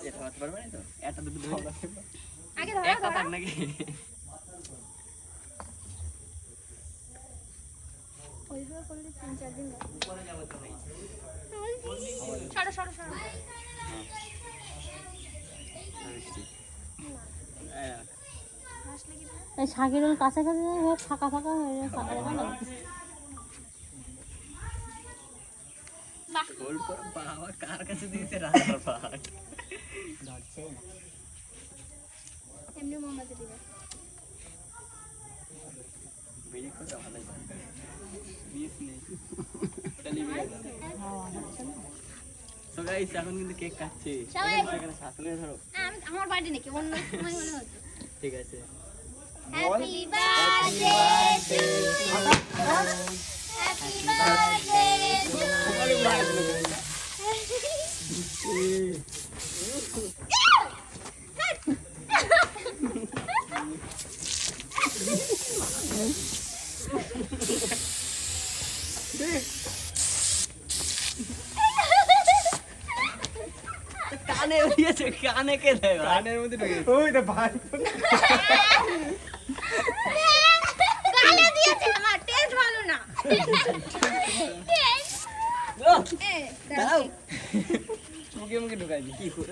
এটা হতে পারবে না তো এটা দুটো ধরে আগে একটা থাক নাকি ওইভাবে করলে 3-4 দিন লাগবে। পরে যাব তো ভাই সরো আসলে কি এই শাকের ওই কাছাকাছি ফাঁকা ফাঁকা হয়ে ফাঁকা ফাঁকা লাগছে। গোল্ড করে বাবা কার কাছে দিয়েছে রাজার পাট ধরছে না এমনি মোমবাতি দিবে বেরিয়ে করে ভালো লাগে বিস নেই চলি বিয়ে তো গাইস এখন কিন্তু কেক কাটছে সবাই এখানে শাসলে ধরো আমি আমার বাড়ি নাকি অন্য সময় হলে হতো ঠিক আছে happy birthday to happy birthday কানে দিয়েছে কানে কে দেয় কানের মধ্যে ঢুকে ওই তো ভাই গালে দিয়েছে আমার টেস্ট ভালো না টেস্ট দাও মুখে মুখে ঢুকাই দি কি করে